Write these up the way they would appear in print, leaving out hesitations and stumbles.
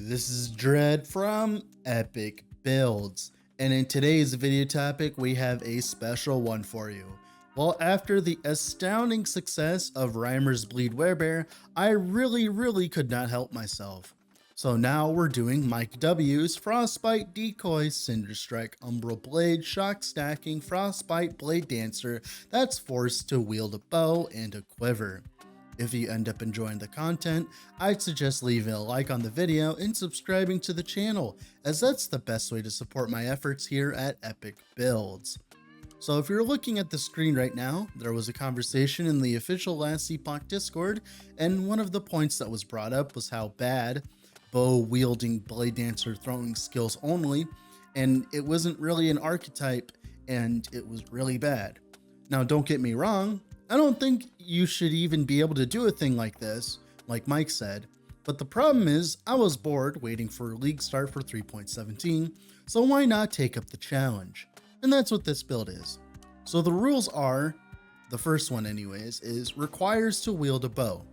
This is Dread from Epic Builds, and in today's video topic we have a special one for you. Well, after the astounding success of Reimer's Bleed Werebear, I really could not help myself. So now we're doing Mike W's Frostbite Decoy Cinder Umbral Blade Shock Stacking Frostbite Bladedancer that's forced to wield a bow and a quiver. If you end up enjoying the content, I'd suggest leaving a like on the video and subscribing to the channel, as that's the best way to support my efforts here at Epic Builds. So if you're looking at the screen right now, there was a conversation in the official Last Epoch Discord, and one of the points that was brought up was how bad bow wielding Bladedancer throwing skills only, and it wasn't really an archetype, and it was really bad. Now don't get me wrong, I don't think you should even be able to do a thing like this, like Mike said, but the problem is I was bored waiting for League start for 3.17, so why not take up the challenge? And that's what this build is. So the rules are, the first one anyways, is requires to wield a bow.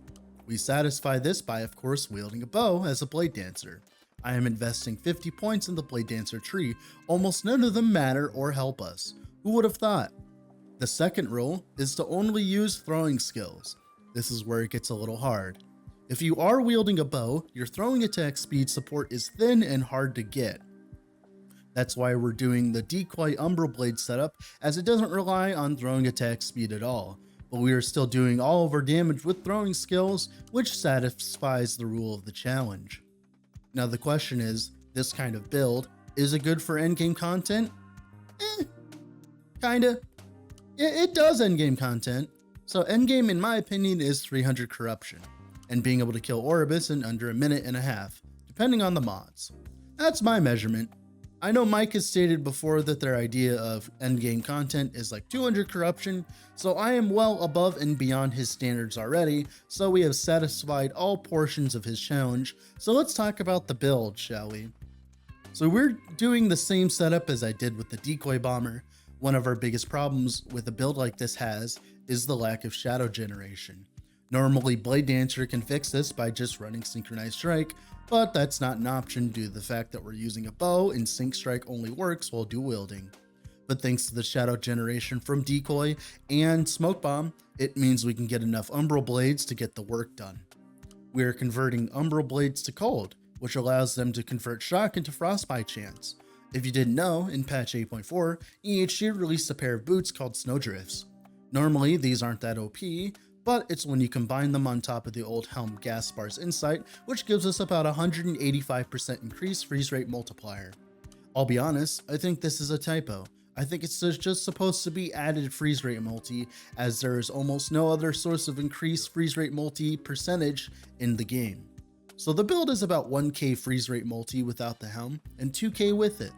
We satisfy this by of course wielding a bow as a Bladedancer. I am investing 50 points in the Bladedancer tree, almost none of them matter or help us. Who would have thought? The second rule is to only use throwing skills. This is where it gets a little hard. If you are wielding a bow, your throwing attack speed support is thin and hard to get. That's why we're doing the Decoy Umbral Blade setup, as it doesn't rely on throwing attack speed at all, but we are still doing all of our damage with throwing skills, which satisfies the rule of the challenge. Now the question is, this kind of build, is it good for endgame content? Kinda. It does endgame content. So endgame in my opinion is 300 corruption, and being able to kill Oribus in under a minute and a half, depending on the mods. That's my measurement. I know Mike has stated before that their idea of endgame content is like 200 corruption, so I am well above and beyond his standards already, so we have satisfied all portions of his challenge. So let's talk about the build, shall we? So we're doing the same setup as I did with the Decoy Bomber. One of our biggest problems with a build like this is the lack of shadow generation. Normally Bladedancer can fix this by just running Synchronized Strike, but that's not an option due to the fact that we're using a bow and Sync Strike only works while dual wielding. But thanks to the shadow generation from Decoy and Smoke Bomb, it means we can get enough Umbral Blades to get the work done. We are converting Umbral Blades to Cold, which allows them to convert Shock into Frostbite Chance. If you didn't know, in patch 8.4, EHG released a pair of boots called Snowdrifts. Normally these aren't that OP, but it's when you combine them on top of the old Helm Gaspar's Insight, which gives us about 185% increased freeze rate multiplier. I'll be honest, I think this is a typo. I think it's just supposed to be added freeze rate multi, as there is almost no other source of increased freeze rate multi percentage in the game. So the build is about 1k freeze rate multi without the helm, and 2k with it.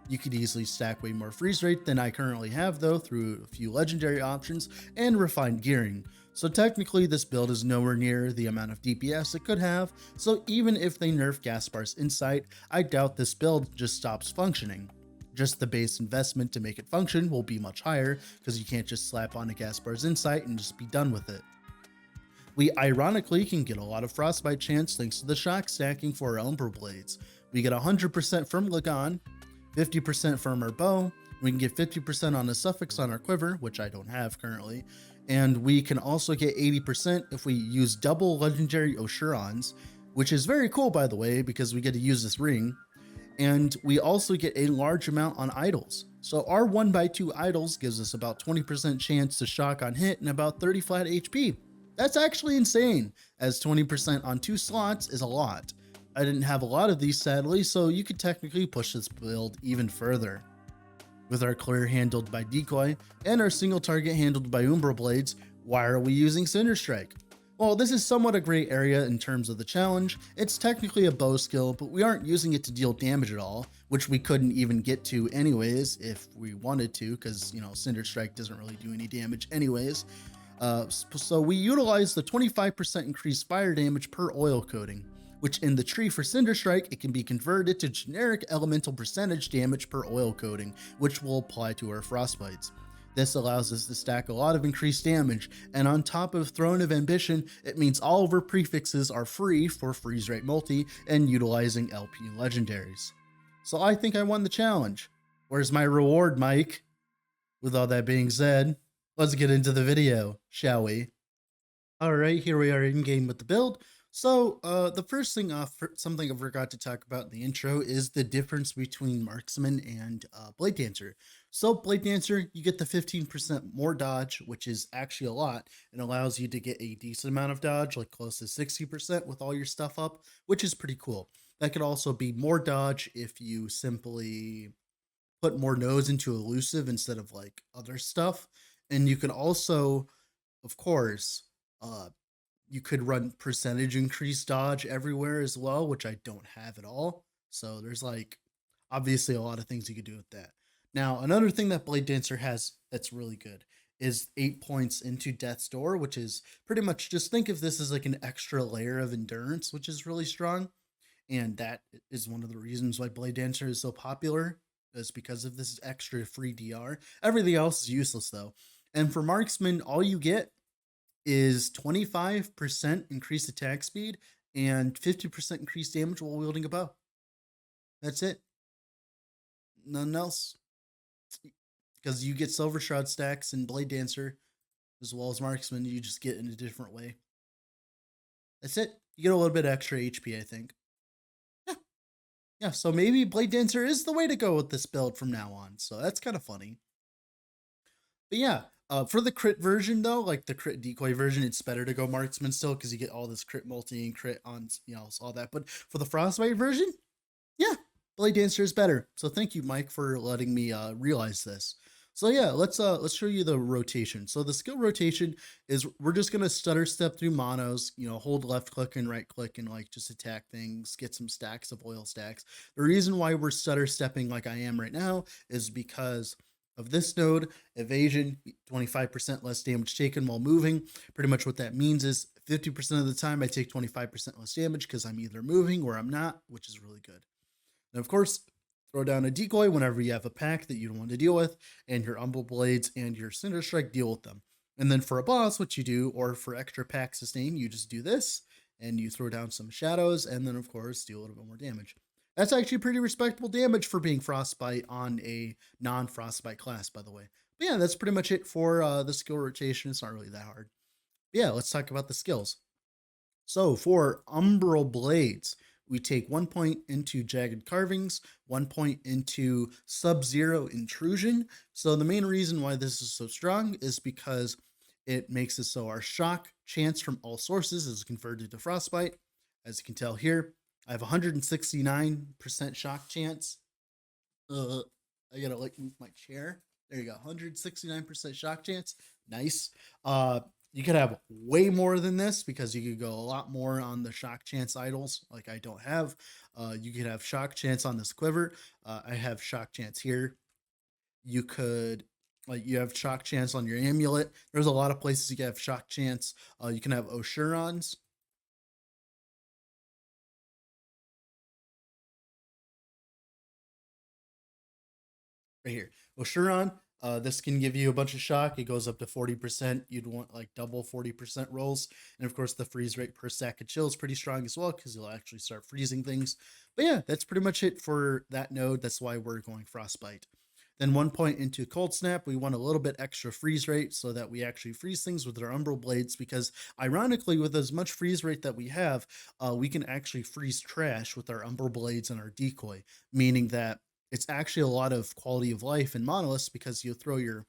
You could easily stack way more freeze rate than I currently have though through a few legendary options and refined gearing. So technically this build is nowhere near the amount of DPS it could have, so even if they nerf Gaspar's Insight, I doubt this build just stops functioning. Just the base investment to make it function will be much higher, because you can't just slap on a Gaspar's Insight and just be done with it. We ironically can get a lot of Frostbite chance thanks to the shock stacking for our Umbral Blades. We get 100% from Lagan, 50% from our bow, we can get 50% on a suffix on our quiver, which I don't have currently, and we can also get 80% if we use double legendary Oshurons, which is very cool by the way, because we get to use this ring, and we also get a large amount on idols. So our 1x2 idols gives us about 20% chance to shock on hit and about 30 flat HP. That's actually insane, as 20% on 2 slots is a lot. I didn't have a lot of these sadly, so you could technically push this build even further. With our clear handled by Decoy and our single target handled by Umbral Blades, why are we using Cinder Strike? Well, this is somewhat a gray area in terms of the challenge. It's technically a bow skill, but we aren't using it to deal damage at all, which we couldn't even get to anyways if we wanted to, because you know Cinder Strike doesn't really do any damage anyways. So we utilize the 25% increased fire damage per oil coating, which in the tree for Cinder Strike, it can be converted to generic elemental percentage damage per oil coating, which will apply to our frostbites. This allows us to stack a lot of increased damage, and on top of Throne of Ambition, it means all of our prefixes are free for freeze rate multi and utilizing LP legendaries. So I think I won the challenge. Where's my reward, Mike? With all that being said, let's get into the video, shall we? All right, here we are in game with the build. So the first thing something I forgot to talk about in the intro is the difference between Marksman and Bladedancer. So Bladedancer, you get the 15% more dodge, which is actually a lot, and allows you to get a decent amount of dodge, like close to 60% with all your stuff up, which is pretty cool. That could also be more dodge if you simply put more nose into elusive instead of like other stuff. And you can also, of course, uh, you could run percentage increase dodge everywhere as well, which I don't have at all. So there's like obviously a lot of things you could do with that. Now, another thing that Bladedancer has that's really good is 8 points into Death's Door, which is pretty much just think of this as like an extra layer of endurance, which is really strong. And that is one of the reasons why Bladedancer is so popular, is because of this extra free DR. Everything else is useless though. And for Marksman, all you get is 25% increased attack speed and 50% increased damage while wielding a bow. That's it. Nothing else. Because you get Silver Shroud stacks and Bladedancer as well as Marksman, you just get in a different way. That's it. You get a little bit extra HP, I think. Yeah, so maybe Bladedancer is the way to go with this build from now on. So that's kind of funny. But yeah, for the crit version though, like the crit decoy version, it's better to go Marksman still because you get all this crit multi and crit on, all that. But for the Frostbite version, yeah, Bladedancer is better. So thank you, Mike, for letting me realize this. So yeah, let's show you the rotation. So the skill rotation is we're just gonna stutter step through monos, hold left click and right click and like just attack things, get some stacks of oil stacks. The reason why we're stutter stepping like I am right now is because of this node, evasion, 25% less damage taken while moving. Pretty much what that means is 50% of the time I take 25% less damage because I'm either moving or I'm not, which is really good. And of course, throw down a decoy whenever you have a pack that you don't want to deal with, and your Umbral Blades and your Cinder Strike deal with them. And then for a boss, what you do, or for extra pack sustain, you just do this, and you throw down some shadows, and then of course, do a little bit more damage. That's actually pretty respectable damage for being Frostbite on a non-Frostbite class, by the way. But yeah, that's pretty much it for the skill rotation. It's not really that hard. But yeah, let's talk about the skills. So for Umbral Blades, we take 1 point into Jagged Carvings, 1 point into Sub-Zero Intrusion. So the main reason why this is so strong is because it makes it so our shock chance from all sources is converted to Frostbite. As you can tell here, I have 169% shock chance. I gotta like move my chair. There you go, 169% shock chance. Nice. You could have way more than this because you could go a lot more on the shock chance idols like I don't have. You could have shock chance on this quiver. I have shock chance here. You could you have shock chance on your amulet. There's a lot of places you can have shock chance. You can have Oshurons. Right here, Oshuron. This can give you a bunch of shock. It goes up to 40%. You'd want like double 40% rolls. And of course, the freeze rate per stack of chill is pretty strong as well because you'll actually start freezing things. But yeah, that's pretty much it for that node. That's why we're going Frostbite. Then 1 point into Cold Snap, we want a little bit extra freeze rate so that we actually freeze things with our Umbral Blades because ironically, with as much freeze rate that we have, we can actually freeze trash with our Umbral Blades and our Decoy, meaning that it's actually a lot of quality of life in monoliths because you throw your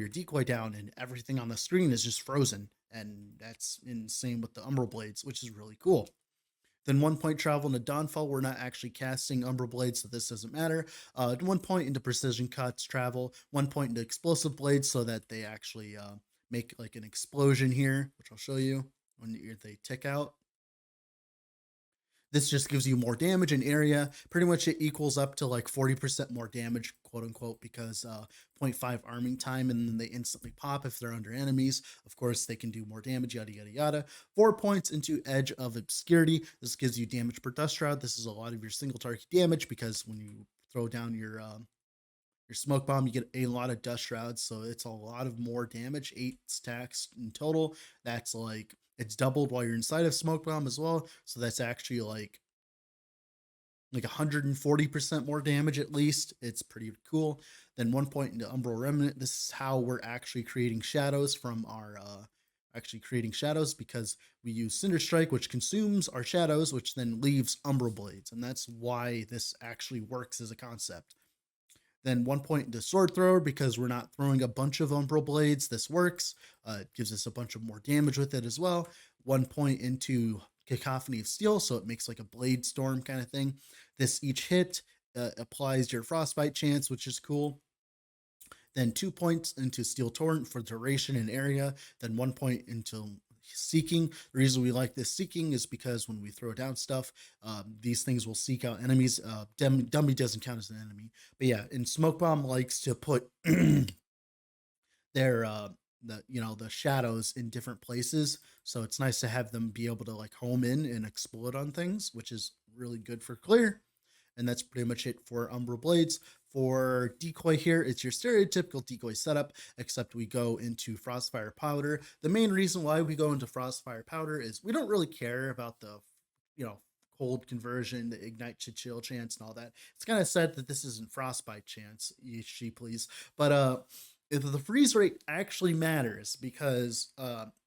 decoy down and everything on the screen is just frozen, and that's insane with the Umbral Blades, which is really cool. Then 1 point travel into Dawnfall. We're not actually casting Umbral Blades, so this doesn't matter. 1 point into Precision Cuts travel. 1 point into Explosive Blades, so that they actually make like an explosion here, which I'll show you when they tick out. This just gives you more damage in area. Pretty much it equals up to like 40% more damage, quote unquote, because 0.5 arming time, and then they instantly pop if they're under enemies. Of course, they can do more damage, yada, yada, yada. 4 points into Edge of Obscurity. This gives you damage per Dust Shroud. This is a lot of your single target damage because when you throw down your Your smoke bomb, you get a lot of dust shrouds, so it's a lot of more damage, 8 stacks in total. That's like, it's doubled while you're inside of smoke bomb as well, so that's actually like 140% more damage at least. It's pretty cool. Then 1 point into Umbral Remnant. This is how we're actually creating shadows from our because we use Cinder Strike, which consumes our shadows, which then leaves Umbral Blades, and that's why this actually works as a concept. Then 1 point into Sword Thrower, because we're not throwing a bunch of Umbral Blades. This works. It gives us a bunch of more damage with it as well. 1 point into Cacophony of Steel, so it makes like a blade storm kind of thing. This each hit applies your frostbite chance, which is cool. Then 2 points into Steel Torrent for duration and area. Then 1 point into Seeking. The reason we like this Seeking is because when we throw down stuff, these things will seek out enemies. Dummy doesn't count as an enemy, but yeah, and Smoke Bomb likes to put their the shadows in different places, so it's nice to have them be able to like home in and explode on things, which is really good for clear. And that's pretty much it for Umbral Blades. For Decoy here, it's your stereotypical Decoy setup, except we go into Frostfire Powder. The main reason why we go into Frostfire Powder is we don't really care about the, cold conversion, the ignite to chill chance and all that. It's kind of sad that this isn't Frostbite chance, EHG please. But the freeze rate actually matters because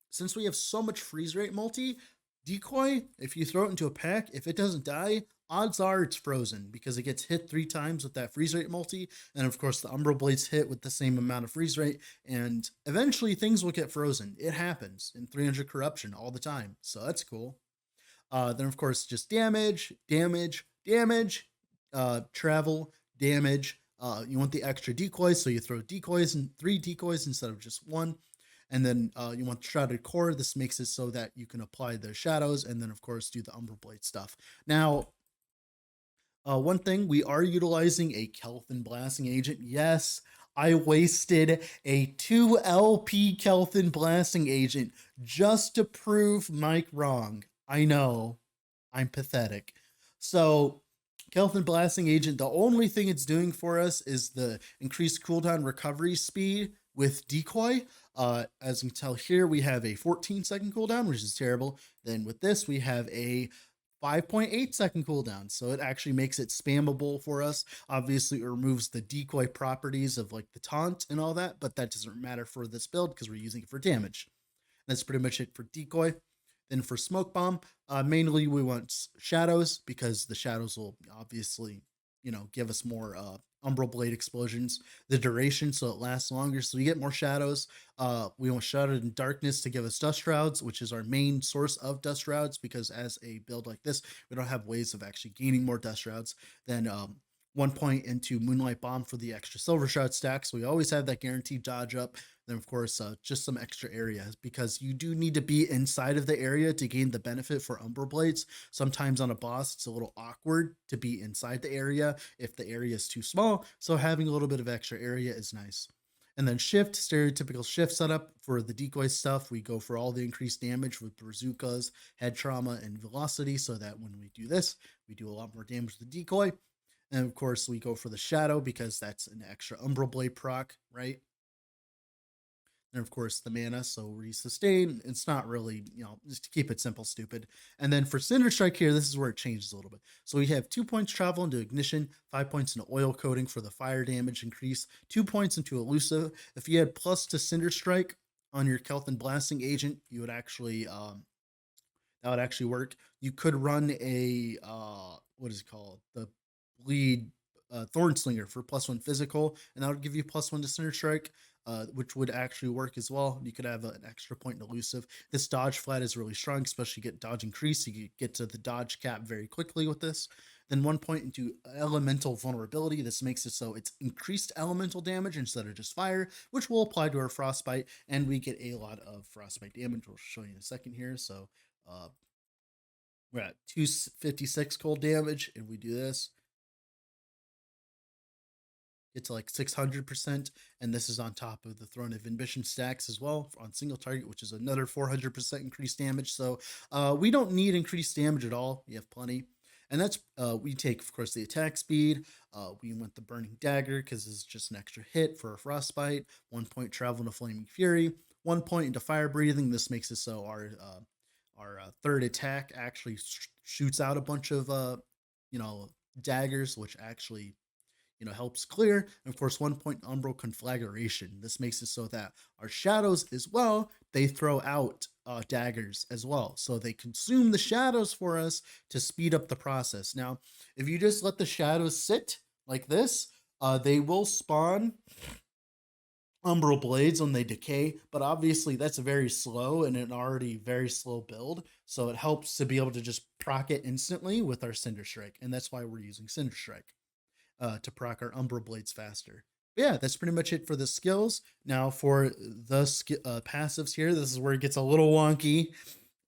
since we have so much freeze rate multi, Decoy, if you throw it into a pack, if it doesn't die, odds are it's frozen because it gets hit 3 times with that freeze rate multi. And of course, the Umbral Blades hit with the same amount of freeze rate. And eventually things will get frozen. It happens in 300 corruption all the time. So that's cool. Then, of course, just damage, travel, damage. You want the extra decoys, so you throw decoys and 3 decoys instead of just 1. And then you want Shrouded Core. This makes it so that you can apply the shadows and then, of course, do the Umbral Blade stuff. Now, one thing, we are utilizing a Kelthyn Blasting Agent. Yes, I wasted a 2 LP Kelthyn Blasting Agent just to prove Mike wrong. I know, I'm pathetic. So, Kelthyn Blasting Agent, the only thing it's doing for us is the increased cooldown recovery speed with Decoy. As you can tell here, we have a 14-second cooldown, which is terrible. Then with this, we have a 5.8-second cooldown, so it actually makes it spammable for us. Obviously, it removes the decoy properties of like the taunt and all that, but that doesn't matter for this build because we're using it for damage. That's pretty much it for Decoy. Then for Smoke Bomb, mainly we want shadows because the shadows will obviously, give us more Umbral Blade explosions. The duration, so it lasts longer, so we get more shadows. We want Shrouded in Darkness to give us Dust Shrouds, which is our main source of Dust Shrouds, because as a build like this, we don't have ways of actually gaining more Dust Shrouds. Then 1 point into Moonlight Bomb for the extra Silver Shroud stack, so we always have that guaranteed dodge up. Then, of course, just some extra areas because you do need to be inside of the area to gain the benefit for Umbral Blades. Sometimes on a boss, it's a little awkward to be inside the area if the area is too small. So having a little bit of extra area is nice. And then Shift, stereotypical Shift setup for the decoy stuff. We go for all the increased damage with bazookas, head trauma, and velocity so that when we do this, we do a lot more damage with the decoy. And of course, we go for the Shadow because that's an extra Umbral Blade proc, right? And of course, the mana, so resustain. It's not really, just to keep it simple, stupid. And then for Cinder Strike here, this is where it changes a little bit. So we have 2 points travel into Ignition, 5 points into Oil Coating for the fire damage increase, 2 points into Elusive. If you had plus to Cinder Strike on your Kelthyn Blasting Agent, you would actually, that would actually work. You could run a, what is it called? The Bleed Thornslinger for +1 physical, and that would give you +1 to Cinder Strike. Which would actually work as well. You could have an extra point in Elusive. This dodge flat is really strong, especially get dodge increase. You get to the dodge cap very quickly with this. Then 1 point into elemental vulnerability. This makes it so it's increased elemental damage instead of just fire, which will apply to our frostbite, and we get a lot of frostbite damage. We'll show you in a second here. So we're at 256 cold damage, and we do this. Get to like 600%, and this is on top of the Throne of Ambition stacks as well on single target, which is another 400% increased damage. So we don't need increased damage at all. We have plenty. And that's, we take, of course, the attack speed. We want the Burning Dagger because it's just an extra hit for a Frostbite. 1 point travel into Flaming Fury. 1 point into Fire Breathing. This makes it so our third attack actually shoots out a bunch of, daggers, which actually helps clear. And of course, 1 point Umbral Conflagration. This makes it so that our shadows as well, they throw out daggers as well. So they consume the shadows for us to speed up the process. Now, if you just let the shadows sit like this, they will spawn Umbral Blades when they decay, but obviously that's very slow and an already very slow build. So it helps to be able to just proc it instantly with our Cinder Strike. And that's why we're using Cinder Strike. To proc our Umbral Blades faster. But yeah, that's pretty much it for the skills. Now for the passives here, this is where it gets a little wonky.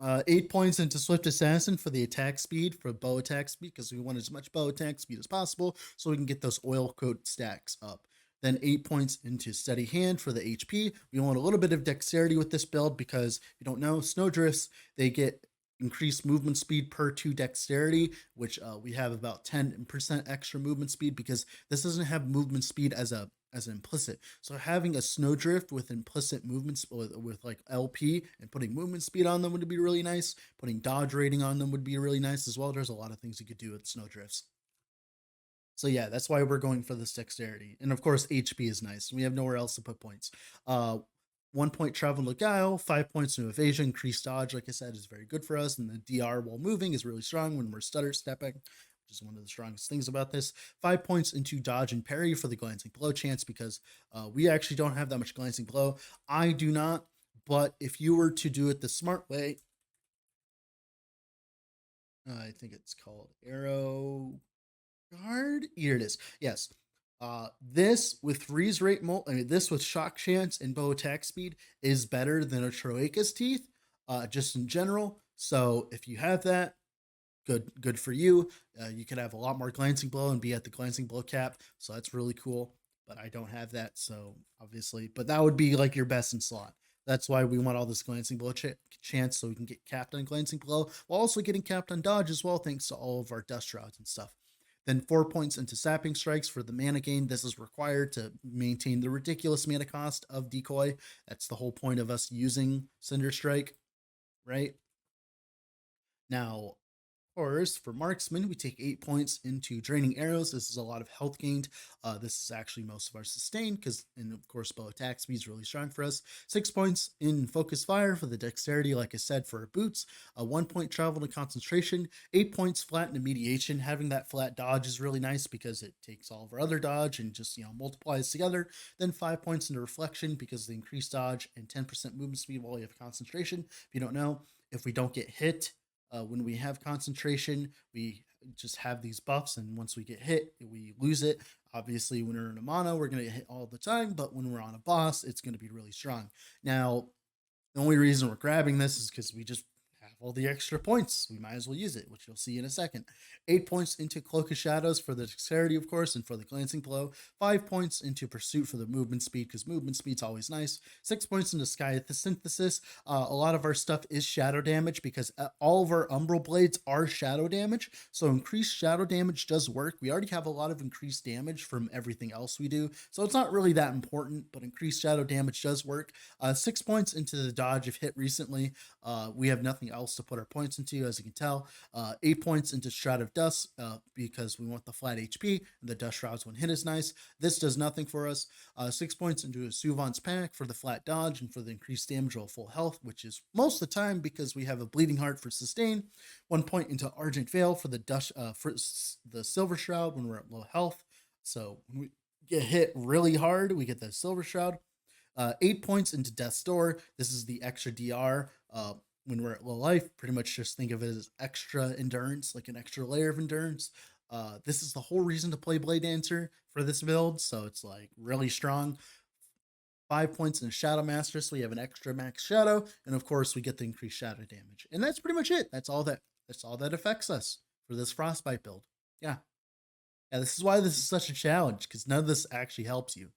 8 points into Swift Assassin for the attack speed, for bow attack speed, because we want as much bow attack speed as possible so we can get those oil coat stacks up. Then 8 points into Steady Hand for the HP. We want a little bit of dexterity with this build because if you don't know, Snowdrifts, they get increased movement speed per 2 dexterity, which we have about 10% extra movement speed because this doesn't have movement speed as an implicit. So having a Snowdrift with implicit movements with like LP and putting movement speed on them would be really nice. Putting dodge rating on them would be really nice as well. There's a lot of things you could do with Snowdrifts. So yeah, that's why we're going for this dexterity. And of course, HP is nice. We have nowhere else to put points. 1 point travel to guile, 5 points to evasion, increased dodge, like I said, is very good for us. And the DR while moving is really strong when we're stutter stepping, which is one of the strongest things about this. 5 points into dodge and parry for the glancing blow chance because we actually don't have that much glancing blow. I do not, but if you were to do it the smart way, I think it's called arrow guard. Here it is. Yes. This with freeze rate, this with shock chance and bow attack speed is better than a Troika's Teeth, just in general. So if you have that, good for you. You could have a lot more glancing blow and be at the glancing blow cap. So that's really cool. But I don't have that, so obviously, but that would be like your best in slot. That's why we want all this glancing blow chance so we can get capped on glancing blow while also getting capped on dodge as well, thanks to all of our dust shrouds and stuff. Then 4 points into sapping strikes for the mana gain. This is required to maintain the ridiculous mana cost of Decoy. That's the whole point of us using Cinder Strike, right? Now, course, for marksman, we take 8 points into draining arrows. This is a lot of health gained. This is actually most of our sustain because, and of course, bow attack speed is really strong for us. 6 points in focus fire for the dexterity, like I said, for our boots. 1 point travel to concentration. 8 points flat into mediation. Having that flat dodge is really nice because it takes all of our other dodge and just multiplies together. Then 5 points into reflection because of the increased dodge and 10% movement speed while we have concentration. If you don't know, if we don't get hit when we have concentration, we just have these buffs, and once we get hit, we lose it. Obviously, when we're in a mono, we're going to get hit all the time, but when we're on a boss, it's going to be really strong. Now, the only reason we're grabbing this is because we just have all the extra points. We might as well use it, which you'll see in a second. 8 points into Cloak of Shadows for the dexterity, of course, and for the glancing blow. 5 points into Pursuit for the movement speed, because movement speed's always nice. 6 points into Sky Synthesis. A lot of our stuff is shadow damage because all of our Umbral Blades are shadow damage, so increased shadow damage does work. We already have a lot of increased damage from everything else we do, so it's not really that important, but increased shadow damage does work. 6 points into the dodge if hit recently. We have nothing else to put our points into, as you can tell. 8 points into Shroud of Dust because we want the flat HP, and the Dust Shrouds when hit is nice. This does nothing for us. 6 points into a Suvon's Pack for the flat dodge and for the increased damage while full health, which is most of the time because we have a Bleeding Heart for sustain. 1 point into Argent Veil for the for the Silver Shroud when we're at low health. So when we get hit really hard, we get the Silver Shroud. 8 points into Death's Door. This is the extra DR. When we're at low life, pretty much just think of it as extra endurance, like an extra layer of endurance. This is the whole reason to play Bladedancer for this build, so it's like really strong. 5 points in Shadow Master, so we have an extra max shadow, and of course we get the increased shadow damage. And that's pretty much it. That's all that affects us for this Frostbite build. Yeah. This is why this is such a challenge, because none of this actually helps you.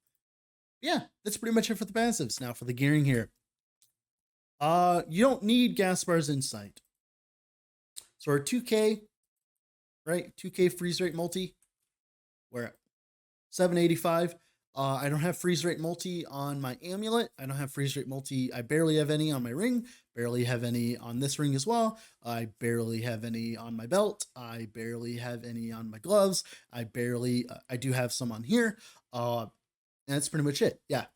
Yeah, that's pretty much it for the passives. Now for the gearing here. You don't need Gaspar's Insight. So our 2K, right? 2K freeze rate multi. We're at 785. I don't have freeze rate multi on my amulet. I don't have freeze rate multi. I barely have any on my ring. Barely have any on this ring as well. I barely have any on my belt. I barely have any on my gloves. I do have some on here. And that's pretty much it. Yeah.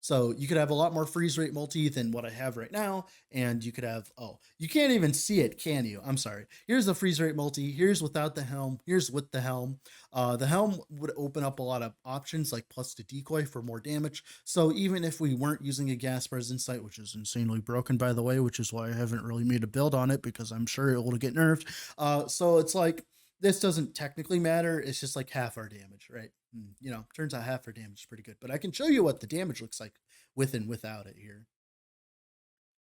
So you could have a lot more freeze rate multi than what I have right now. And you could have, oh, you can't even see it, can you? I'm sorry. Here's the freeze rate multi. Here's without the helm. Here's with the helm. The helm would open up a lot of options like plus the decoy for more damage. So even if we weren't using a gas presence sight, which is insanely broken, by the way, which is why I haven't really made a build on it because I'm sure it will get nerfed. So it's like, this doesn't technically matter. It's just like half our damage, right? You know, turns out half our damage is pretty good, but I can show you what the damage looks like with and without it here.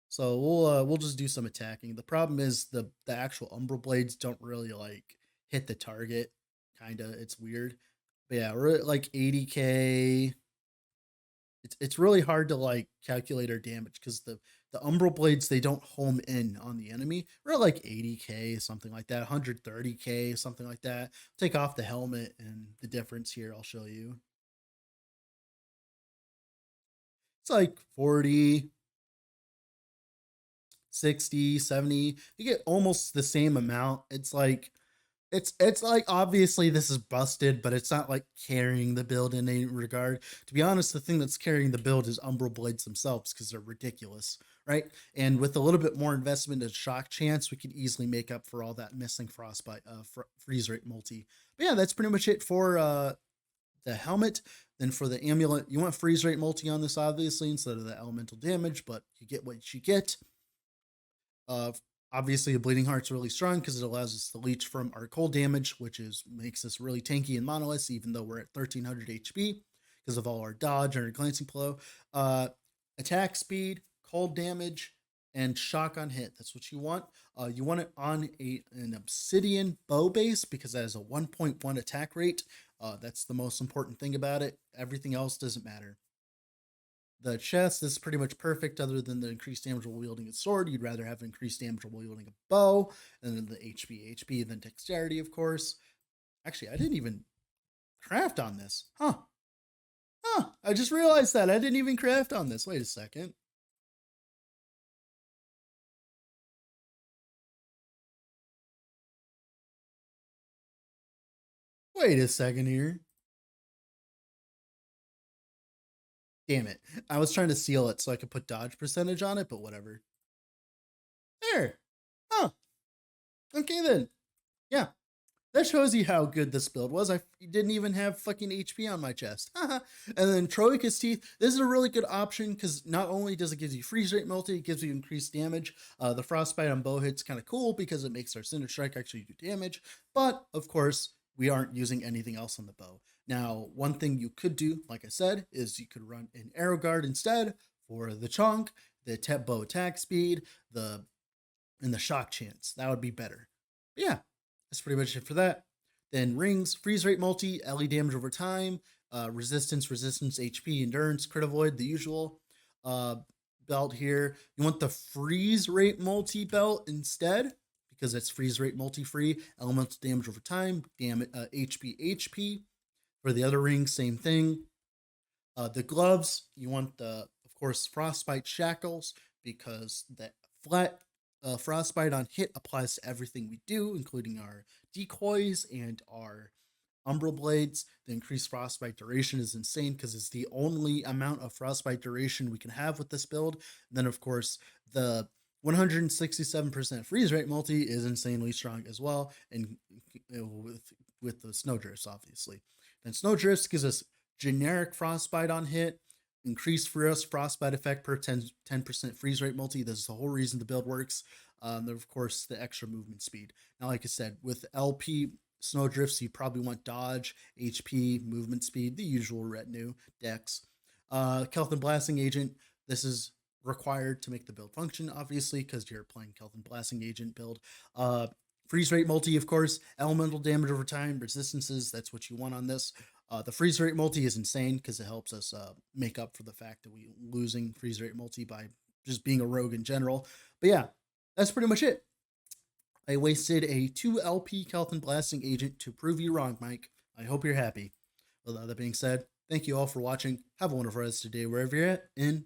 So we'll just do some attacking. The problem is the actual Umbral blades don't really like hit the target. Kinda, it's weird. But yeah, we're at like 80k. It's really hard to like calculate our damage because the Umbral blades, they don't home in on the enemy. We're at like 80k, something like that, 130k, something like that. Take off the helmet and the difference here I'll show you. It's like 40, 60, 70. You get almost the same amount. It's like obviously this is busted, but it's not like carrying the build in any regard. To be honest, the thing that's carrying the build is Umbral blades themselves because they're ridiculous, right? And with a little bit more investment in shock chance, we could easily make up for all that missing frostbite, freeze rate multi. But yeah, that's pretty much it for the helmet. Then for the amulet, you want freeze rate multi on this obviously instead of the elemental damage, but you get what you get. Obviously, a bleeding heart's really strong because it allows us to leech from our cold damage, which makes us really tanky in monoliths, even though we're at 1300 HP because of all our dodge and our glancing blow. Attack speed, cold damage, and shock on hit. That's what you want. You want it on an obsidian bow base because that has a 1.1 attack rate. That's the most important thing about it. Everything else doesn't matter. The chest is pretty much perfect other than the increased damage while wielding a sword. You'd rather have increased damage while wielding a bow, and then the HP, and then dexterity, of course. Actually, I didn't even craft on this. Huh. I just realized that. I didn't even craft on this. Wait a second. Wait a second here. Damn it. I was trying to seal it so I could put dodge percentage on it, but whatever. There. Huh. Okay then. Yeah. That shows you how good this build was. I didn't even have fucking HP on my chest. And then Troika's Teeth. This is a really good option because not only does it give you freeze rate multi, it gives you increased damage. The Frostbite on bow hit's kind of cool because it makes our Cinder Strike actually do damage. But, of course, we aren't using anything else on the bow. Now, one thing you could do, like I said, is you could run an Arrow Guard instead for the chunk, the bow attack speed, and the shock chance. That would be better. But yeah, that's pretty much it for that. Then rings, freeze rate multi, LE damage over time, resistance, HP, endurance, crit avoid, the usual. Belt here. You want the freeze rate multi belt instead because it's freeze rate multi free, elemental damage over time, HP. For the other rings, same thing. The gloves, you want of course, frostbite shackles because that flat frostbite on hit applies to everything we do, including our decoys and our Umbral blades. The increased frostbite duration is insane because it's the only amount of frostbite duration we can have with this build. And then, of course, the 167% freeze rate multi is insanely strong as well, and with the snowdrifts, obviously. Then snowdrifts gives us generic frostbite on hit, increased frostbite effect per 10% freeze rate multi. This is the whole reason the build works. Then of course the extra movement speed. Now, like I said, with LP snowdrifts, you probably want dodge, HP, movement speed, the usual retinue, dex. Kelthon Blasting Agent, this is required to make the build function, obviously, because you're playing Kelthon Blasting Agent build. Freeze rate multi, of course, elemental damage over time, resistances, that's what you want on this. The freeze rate multi is insane because it helps us make up for the fact that we losing freeze rate multi by just being a rogue in general. But yeah, that's pretty much it. I wasted a 2 LP Kelthon Blasting Agent to prove you wrong, Mike. I hope you're happy. With all that being said, thank you all for watching. Have a wonderful rest of the day wherever you're at, and